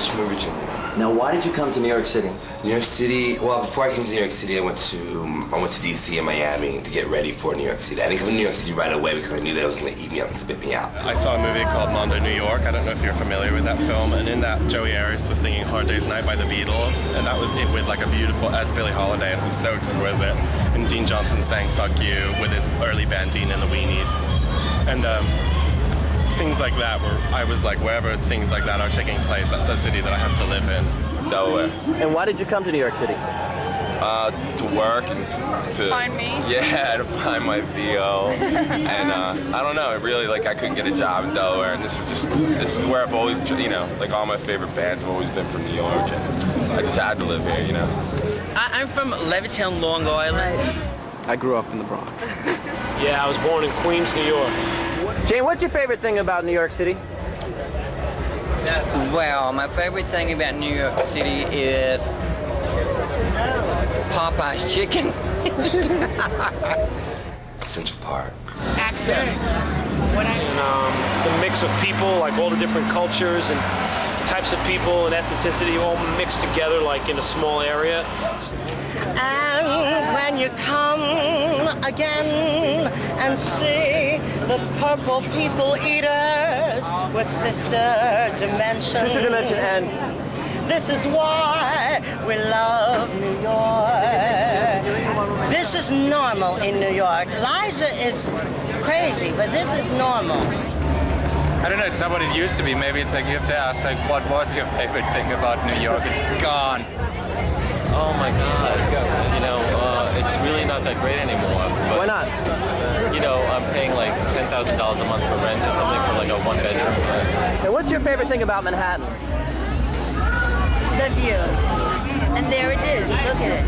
Richmond, Virginia. Now, why did you come to New York City? New York City, well, before I came to New York City, I went to DC and Miami to get ready for New York City. I didn't come to New York City right away because I knew that it was going to eat me up and spit me out. I saw a movie called Mondo, New York. I don't know if you're familiar with that film. And in that, Joey Arias was singing Hard Day's Night by the Beatles. And that was it with like a beautiful, as Billie Holiday, and it was so exquisite. And Dean Johnson sang Fuck You with his early band Dean and the Weenies. And things like that, where I was like, wherever things like that are taking place, that's a city that I have to live in. Delaware. And why did you come to New York City? To work and to find me. Yeah, to find my VO. And I don't know, really, like, I couldn't get a job in Delaware, and this is where I've always, you know, like, all my favorite bands have always been from New York, and I just had to live here, you know. I'm from Levittown, Long Island. I grew up in the Bronx. Yeah, I was born in Queens, New York. Jane, what's your favorite thing about New York City? Well, my favorite thing about New York City is Popeye's chicken. Central Park. Access. And the mix of people, like all the different cultures and types of people and ethnicity all mixed together like in a small area. And when you come again and see the purple people eaters with sister dimension. Sister dimension, and this is why we love New York. This is normal in New York. Liza is crazy, but this is normal. I don't know, it's not what it used to be. Maybe it's like you have to ask, like, what was your favorite thing about New York? It's gone. Oh my God, you know, it's really not that great anymore. But, why not? You know, I'm paying like $10,000 a month for rent or something for like a one-bedroom flat. And what's your favorite thing about Manhattan? The view. And there it is, look at it.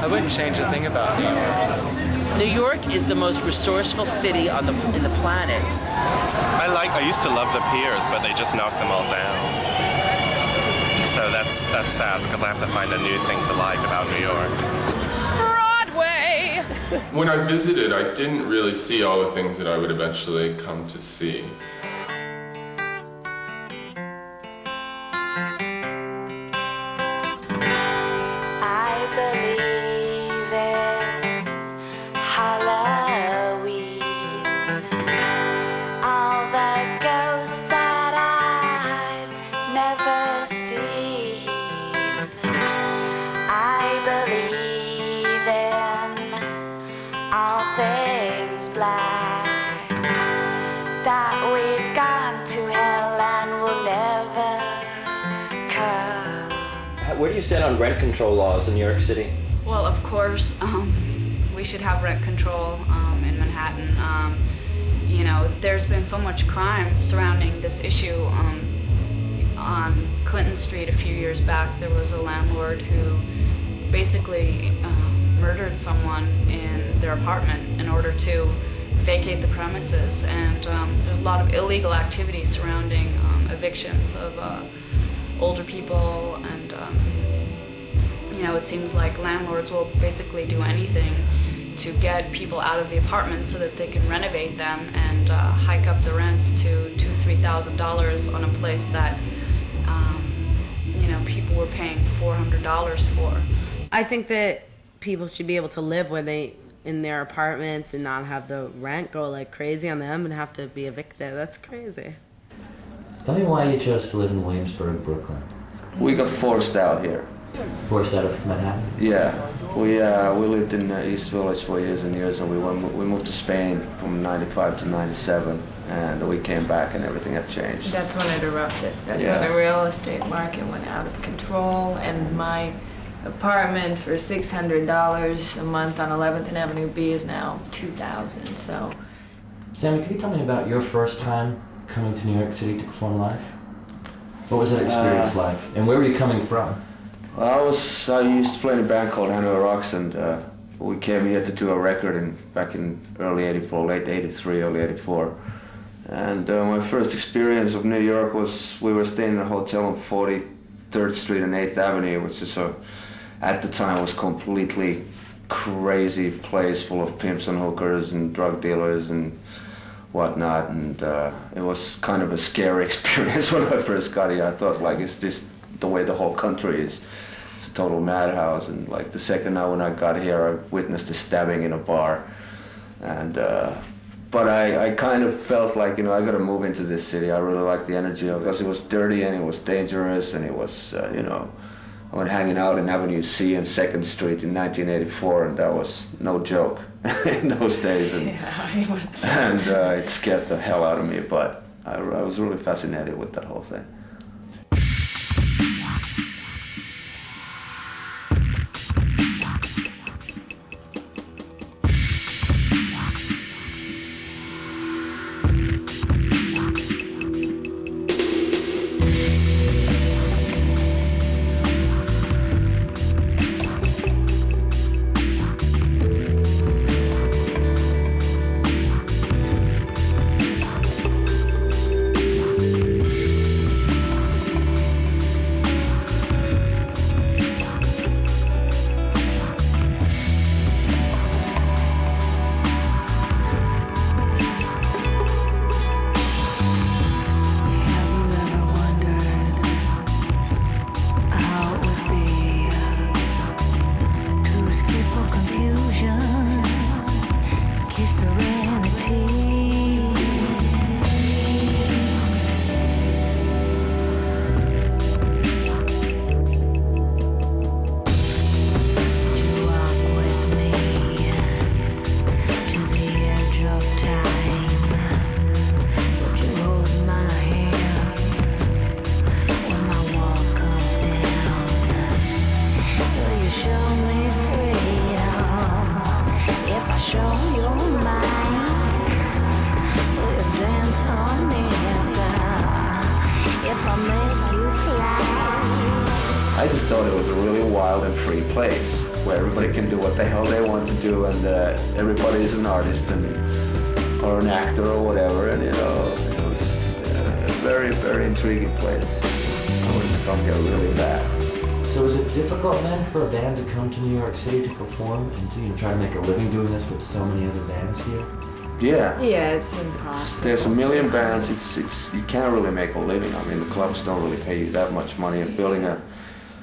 I wouldn't change a thing about New York. New York is the most resourceful city in the planet. I used to love the piers, but they just knocked them all down. So that's sad because I have to find a new thing to like about New York. Broadway! When I visited, I didn't really see all the things that I would eventually come to see. Where do you stand on rent control laws in New York City? Well, of course, we should have rent control in Manhattan. You know, there's been so much crime surrounding this issue. On Clinton Street a few years back, there was a landlord who basically murdered someone in their apartment in order to vacate the premises. And there's a lot of illegal activity surrounding evictions of older people, and you know, it seems like landlords will basically do anything to get people out of the apartments so that they can renovate them and hike up the rents to $2,000–$3,000 on a place that you know, people were paying $400 for. I think that people should be able to live in their apartments and not have the rent go like crazy on them and have to be evicted. That's crazy. Tell me why you chose to live in Williamsburg, Brooklyn. We got forced out here. Forced out of Manhattan? Yeah, we lived in East Village for years and years, and we moved to Spain from '95 to '97, and we came back and everything had changed. That's when it erupted. That's when the real estate market went out of control, and my apartment for $600 a month on 11th Avenue B is now $2,000. So, Sammy, can you tell me about your first time coming to New York City to perform live? What was that experience like, and where were you coming from? Well, I used to play in a band called Hanoi Rocks, and we came here to do a record back in early '84, late '83, early '84. And my first experience of New York was we were staying in a hotel on 43rd Street and 8th Avenue, which is at the time was completely crazy place full of pimps and hookers and drug dealers and whatnot, and it was kind of a scary experience when I first got here. I thought, like, is this the way the whole country is? It's a total madhouse. And like the second night when I got here, I witnessed a stabbing in a bar, and but I kind of felt like, you know, I got to move into this city. I really liked the energy of it, because it was dirty and it was dangerous, and it was, you know, I went hanging out in Avenue C and 2nd Street in 1984, and that was no joke in those days. And, it scared the hell out of me, but I was really fascinated with that whole thing. I just thought it was a really wild and free place where everybody can do what the hell they want to do, and everybody is an artist or an actor or whatever, and you know, it was a very, very intriguing place. I wanted to come here really bad. So is it difficult then for a band to come to New York City to perform and to try to make a living doing this with so many other bands here? Yeah. Yeah, it's impossible. There's a million bands. It's you can't really make a living. I mean, the clubs don't really pay you that much money, and building a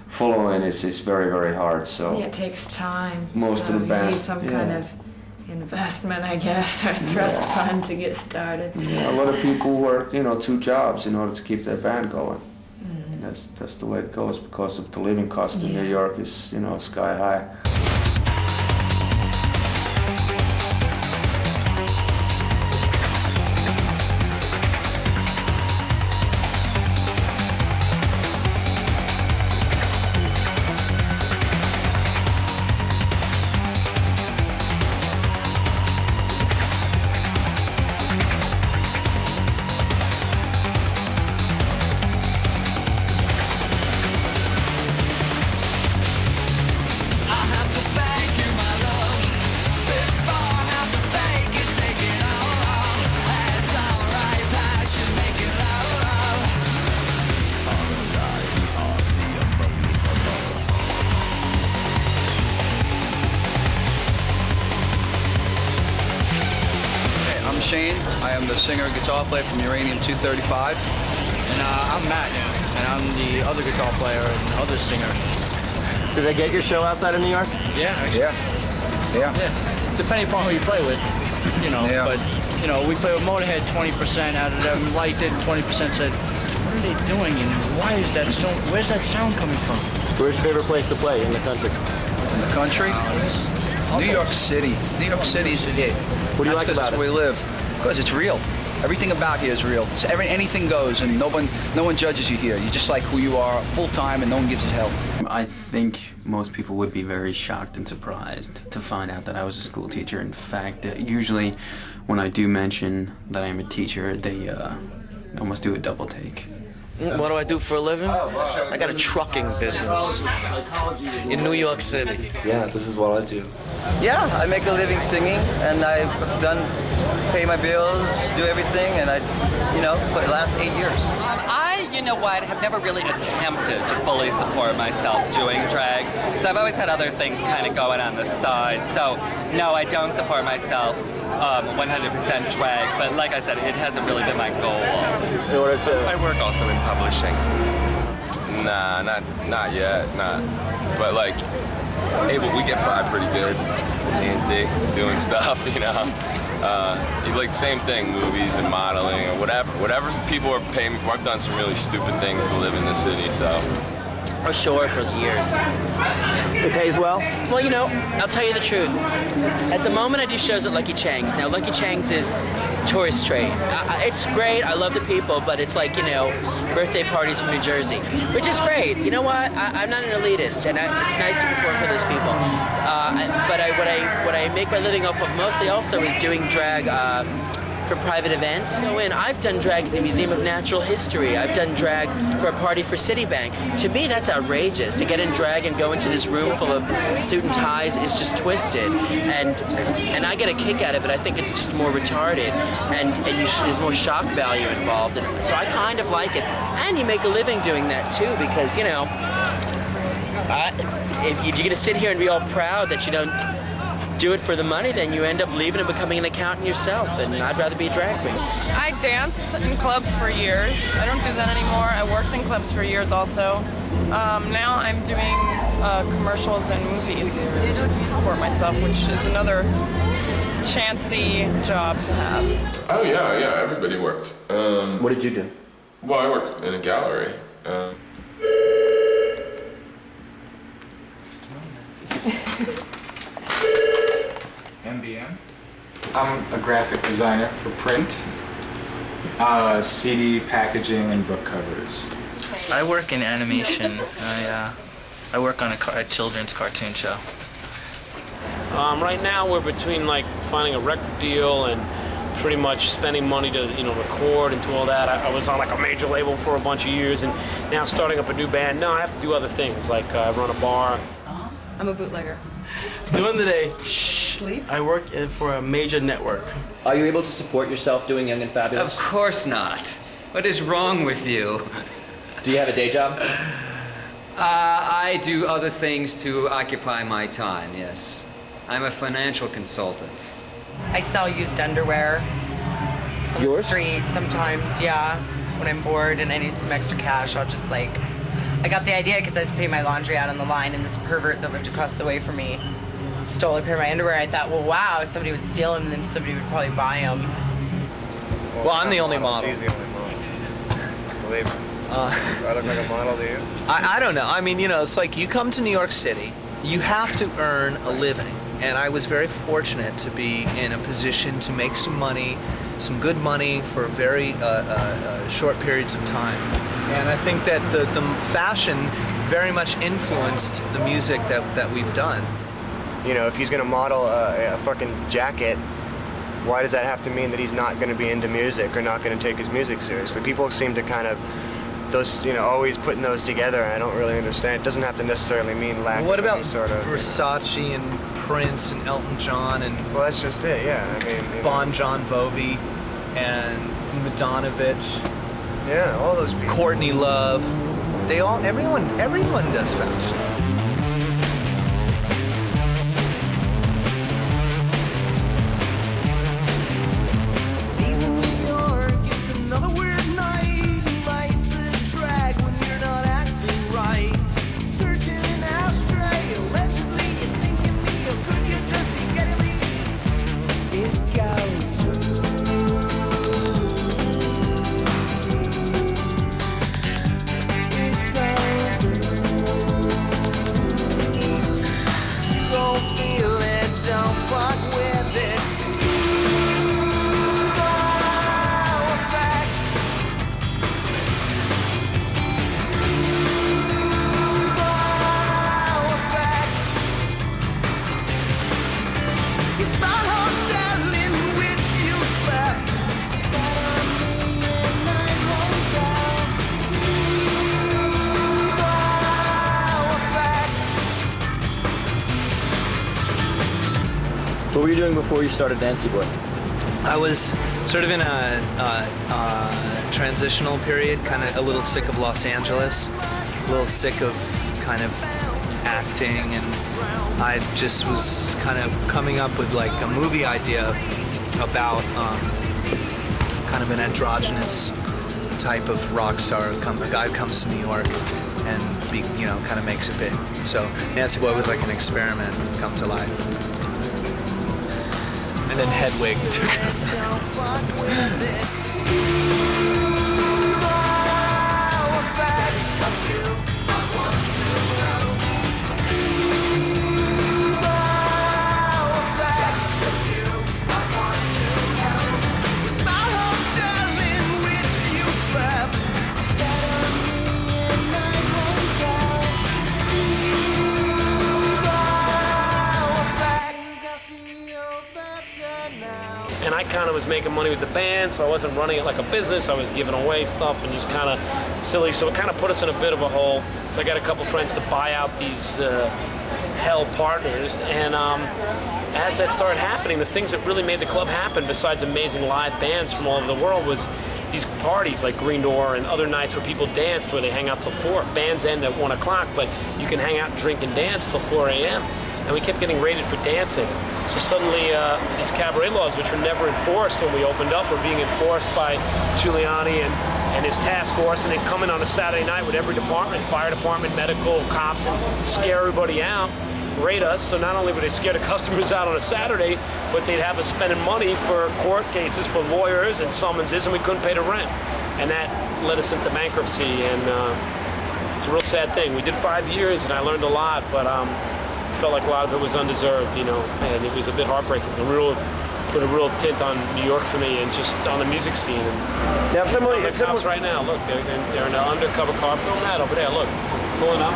following is very, very hard. So yeah, it takes time. Most of the bands you need some kind of investment, I guess, or trust fund to get started. Yeah, a lot of people work, you know, 2 jobs in order to keep their band going. And that's the way it goes, because of the living cost in New York is, you know, sky high. Shane. I am the singer and guitar player from Uranium 235. And I'm Matt, and I'm the other guitar player and other singer. Did I get your show outside of New York? Yeah, actually. Yeah. Depending upon who you play with, you know. Yeah. But, you know, we play with Motorhead, 20% out of them liked it, and 20% said, what are they doing, and why is that so, where's that sound coming from? Where's your favorite place to play in the country? In the country? New York City. New York City's a hit. What do you like about it? That's where we live. Because it's real. Everything about here is real. So anything goes, and no one judges you here. You're just like who you are, full time, and no one gives a hell. I think most people would be very shocked and surprised to find out that I was a school teacher. In fact, usually when I do mention that I am a teacher, they almost do a double take. What do I do for a living? I got a trucking business in New York City. Yeah, this is what I do. Yeah, I make a living singing, and I've pay my bills, do everything, and for the last 8 years. You know what, have never really attempted to fully support myself doing drag, because I've always had other things kind of going on the side. So, no, I don't support myself 100% drag, but like I said, it hasn't really been my goal. In order to... I work also in publishing. Nah, not yet, not. But like, we get by pretty good. A&D, doing stuff, you know. Like same thing, movies and modeling or whatever people are paying me for. I've done some really stupid things to live in the city, so. Oh, sure, for years. It pays well? Well, you know, I'll tell you the truth. At the moment, I do shows at Lucky Chang's. Now, Lucky Chang's is tourist trade. It's great. I love the people, but it's like, you know, birthday parties from New Jersey, which is great. You know what? I'm not an elitist, and it's nice to perform for those people. But what I make my living off of mostly also is doing drag for private events. And I've done drag at the Museum of Natural History. I've done drag for a party for Citibank. To me, that's outrageous. To get in drag and go into this room full of suit and ties is just twisted. And I get a kick out of it. I think it's just more retarded. And there's more shock value involved. And so I kind of like it. And you make a living doing that too, because, you know, if you're going to sit here and be all proud that you don't do it for the money, then you end up leaving and becoming an accountant yourself, and I'd rather be a drag queen. I danced in clubs for years. I don't do that anymore. I worked in clubs for years also. Now I'm doing commercials and movies to support myself, which is another chancy job to have. Oh yeah, everybody worked. What did you do? Well, I worked in a gallery. MBM. I'm a graphic designer for print, CD packaging, and book covers. I work in animation. I work on a children's cartoon show. Right now we're between like finding a record deal and pretty much spending money to record and do all that. I was on like a major label for a bunch of years, and now starting up a new band. No, I have to do other things, like I run a bar. I'm a bootlegger. During the day, sleep. I work for a major network. Are you able to support yourself doing Young and Fabulous? Of course not. What is wrong with you? Do you have a day job? I do other things to occupy my time, yes. I'm a financial consultant. I sell used underwear on the street sometimes, yeah. When I'm bored and I need some extra cash, I'll just like... I got the idea because I was putting my laundry out on the line, and this pervert that lived across the way from me stole a pair of my underwear. I thought, well, wow, if somebody would steal them, then somebody would probably buy them. Well, I'm the only model. She's the only model. Believe me. Do I look like a model to you? I don't know. I mean, you know, it's like you come to New York City, you have to earn a living. And I was very fortunate to be in a position to make some money, some good money for very short periods of time. And I think that the fashion very much influenced the music that we've done. You know, if he's going to model a fucking jacket, why does that have to mean that he's not going to be into music or not going to take his music seriously? People seem to kind of, always putting those together, and I don't really understand. It doesn't have to necessarily mean lack What of about any sort of... Versace and Prince and Elton John and... Well, that's just it, yeah. I mean... Bon John Jovi and Madonovich. Yeah, all those people. Courtney Love. Everyone does fashion. What were you doing before you started Dancy Boy? I was sort of in a transitional period, kind of a little sick of Los Angeles, a little sick of kind of acting, and I just was kind of coming up with like a movie idea about kind of an androgynous type of rock star. A guy who comes to New York and kind of makes it big. So Nancy Boy was like an experiment come to life. And then Hedwig took And I kind of was making money with the band, so I wasn't running it like a business. I was giving away stuff and just kind of silly. So it kind of put us in a bit of a hole. So I got a couple friends to buy out these hell partners. And as that started happening, the things that really made the club happen, besides amazing live bands from all over the world, was these parties like Green Door and other nights where people danced, where they hang out till 4. Bands end at 1 o'clock, but you can hang out, drink, and dance till 4 a.m. And we kept getting raided for dancing. So suddenly these cabaret laws, which were never enforced when we opened up, were being enforced by Giuliani and his task force, and they'd come in on a Saturday night with every department, fire department, medical, cops, and scare everybody out, raid us. So not only would they scare the customers out on a Saturday, but they'd have us spending money for court cases, for lawyers and summonses, and we couldn't pay the rent. And that led us into bankruptcy, and it's a real sad thing. We did 5 years, and I learned a lot, but felt like a lot of it was undeserved, and it was a bit heartbreaking. Put a real tint on New York for me, and just on the music scene. And now, the cops right now, look, they're in an undercover car. Film that over there. Look, pulling up.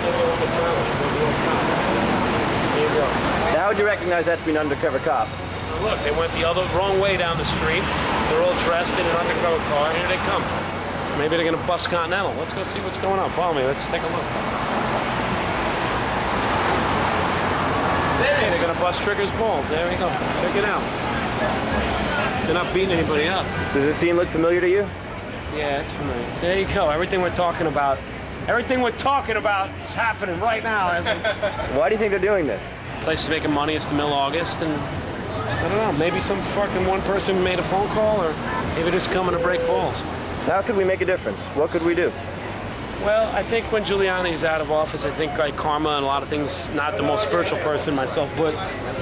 There you go. Now, how would you recognize that to be an undercover cop? Look, they went the wrong way down the street. They're all dressed in an undercover car. Here they come. Maybe they're gonna bust Continental. Let's go see what's going on. Follow me. Let's take a look. Hey, they're gonna bust Trigger's balls. There we go. Check it out. They're not beating anybody up. Does this scene look familiar to you? Yeah, it's familiar. So there you go. Everything we're talking about is happening right now. Why do you think they're doing this? Place is making money. It's the middle of August, and I don't know. Maybe some fucking one person made a phone call, or maybe they're just coming to break balls. So how could we make a difference? What could we do? Well, I think when Giuliani's out of office, I think like karma and a lot of things, not the most spiritual person myself, but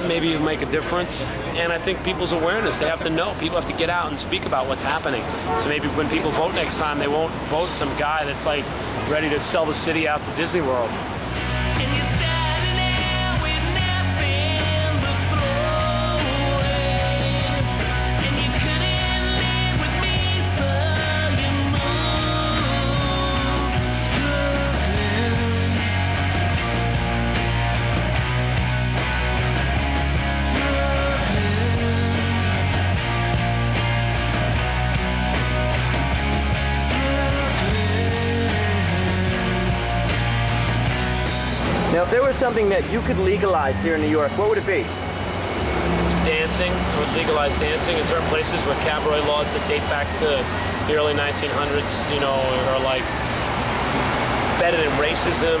maybe it'll make a difference. And I think people's awareness, they have to know. People have to get out and speak about what's happening. So maybe when people vote next time, they won't vote some guy that's like ready to sell the city out to Disney World. Now, if there was something that you could legalize here in New York, what would it be? Dancing. I would legalize dancing in certain places where cabaret laws that date back to the early 1900s, are like embedded in racism.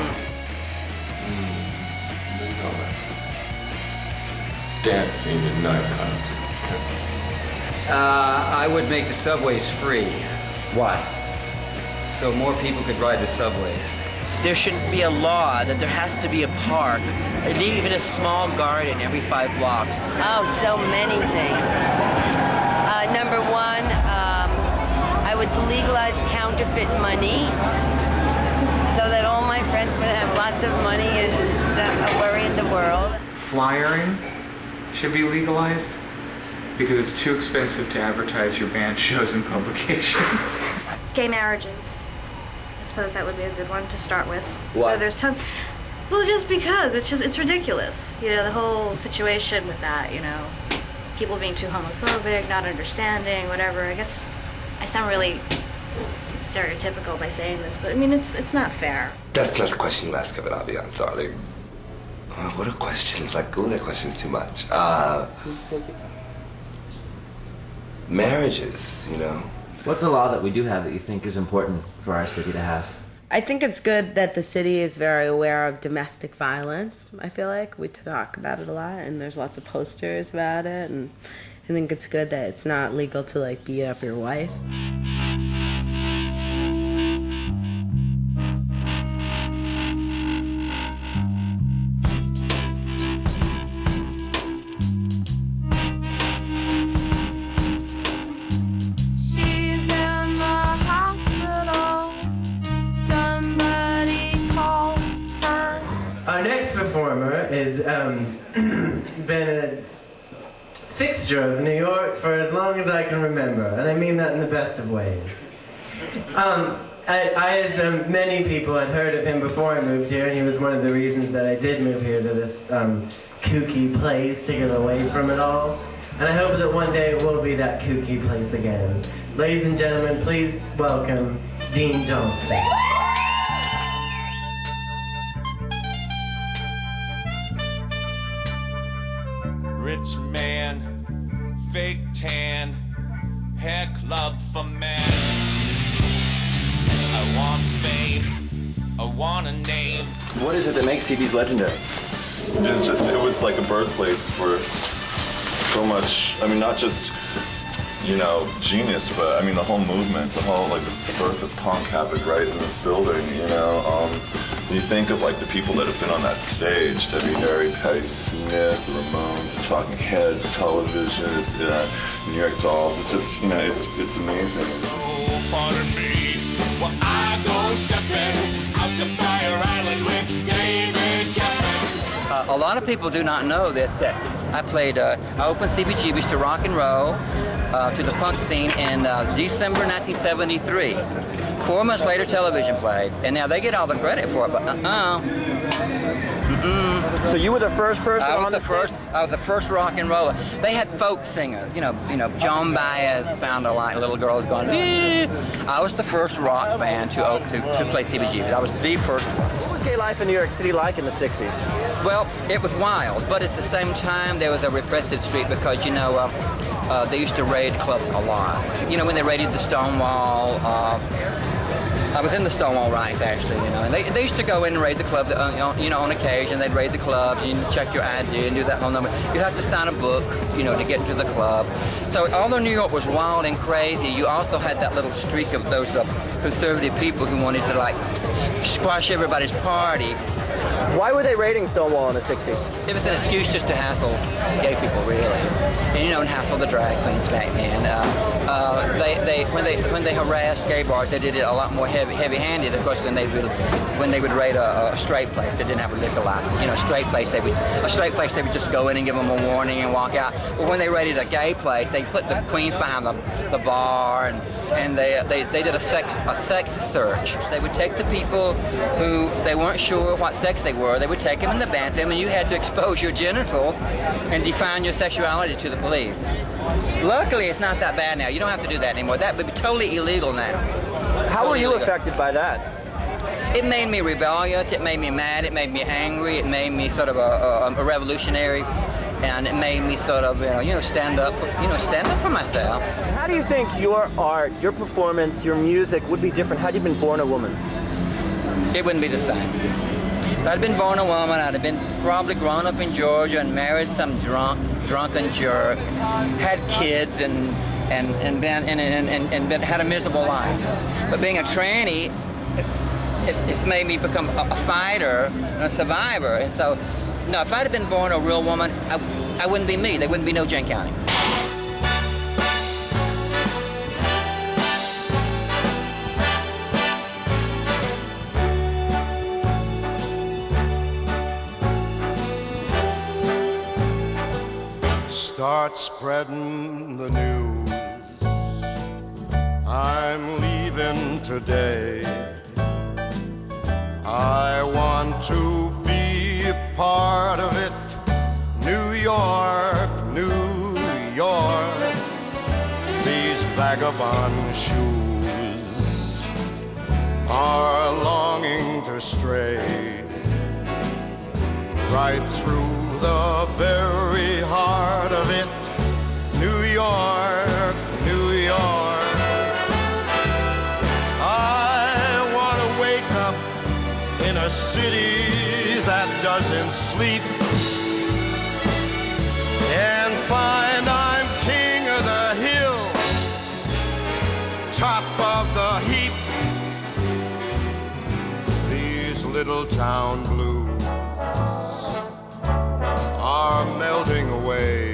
Dancing in nightclubs. I would make the subways free. Why? So more people could ride the subways. There shouldn't be a law that there has to be a park, even a small garden every 5 blocks. Oh, so many things. Number one, I would legalize counterfeit money so that all my friends would have lots of money and not worry in the world. Flyering should be legalized because it's too expensive to advertise your band shows and publications. Gay marriages. I suppose that would be a good one to start with. Why? There's well, just because it's ridiculous. The whole situation with that. People being too homophobic, not understanding, whatever. I guess I sound really stereotypical by saying this, but I mean it's not fair. That's not the question you ask of it, I'll be honest, darling. What a question! That question's too much. Marriages, What's a law that we do have that you think is important for our city to have? I think it's good that the city is very aware of domestic violence. I feel like we talk about it a lot, and there's lots of posters about it, and I think it's good that it's not legal to like beat up your wife. She's in the hospital. Somebody call her. Our next performer is been a fixture of New York for as long as I can remember, and I mean that in the best of ways. I as many people had heard of him before I moved here, and he was one of the reasons that I did move here to this kooky place to get away from it all. And I hope that one day it will be that kooky place again. Ladies and gentlemen, please welcome Dean Johnson. Rich man, fake tan, hair club for men. I want fame, I want a name. What is it that makes CB's legendary? It was like a birthplace for so much, I mean, not just, you know, genius, but I mean the whole movement, the whole, like, the birth of punk happened right in this building, you know. You think of, like, the people that have been on that stage, Debbie Harry, Patti Smith, the Ramones, the Talking Heads, Television, New York Dolls. It's just, you know, it's amazing. Oh, pardon me, well, I go stepping out to Fire Island with David Geffen. A lot of people do not know this, that I opened CBGB's to rock and roll, to the punk scene in December 1973. 4 months later, television played, and now they get all the credit for it, but So you were the first person on the first. I was the first rock and roller. They had folk singers, you know, Joan Baez sounded like little girls going. I was the first rock band to play CBGB. I was the first one. What was gay life in New York City like in the 60s? Well, it was wild, but at the same time, there was a repressive streak because, you know, they used to raid clubs a lot. You know, when they raided the Stonewall, I was in the Stonewall riots, actually, you know, and they used to go in and raid the club, you know, on occasion. They'd raid the club, you check your ID and do that whole number. You'd have to sign a book, you know, to get into the club. So although New York was wild and crazy, you also had that little streak of those conservative people who wanted to, like, squash everybody's party. Why were they raiding Stonewall in the 60s? It was an excuse just to hassle gay people, really, and, you know, and hassle the drag queens back then. When they harassed gay bars, they did it a lot more heavy-handed. Of course, when they would raid a straight place, they didn't have a liquor license. You know, a straight place they would just go in and give them a warning and walk out. But when they raided a gay place, they put the queens behind the bar and they did a sex search. They would take the people who they weren't sure what sex they were. They would take them in the bathroom, and you had to expose your genitals and define your sexuality to the police. Luckily, it's not that bad now. You don't have to do that anymore. That would be totally illegal now. How were you affected by that? It made me rebellious. It made me mad. It made me angry. It made me sort of a revolutionary, and it made me sort of stand up for myself. How do you think your art, your performance, your music would be different had you been born a woman? It wouldn't be the same. If I'd been born a woman, I'd have been probably grown up in Georgia and married some drunken jerk, had kids and had a miserable life. But being a tranny, it's made me become a fighter and a survivor. And so, no, if I'd have been born a real woman, I wouldn't be me. There wouldn't be no Jane County. Start spreading the news. I'm leaving today. I want to be a part of it. New York, New York. These vagabond shoes are longing to stray right through the very heart of it. New York, New York. I want to wake up in a city that doesn't sleep and find I'm king little town blues are melting away.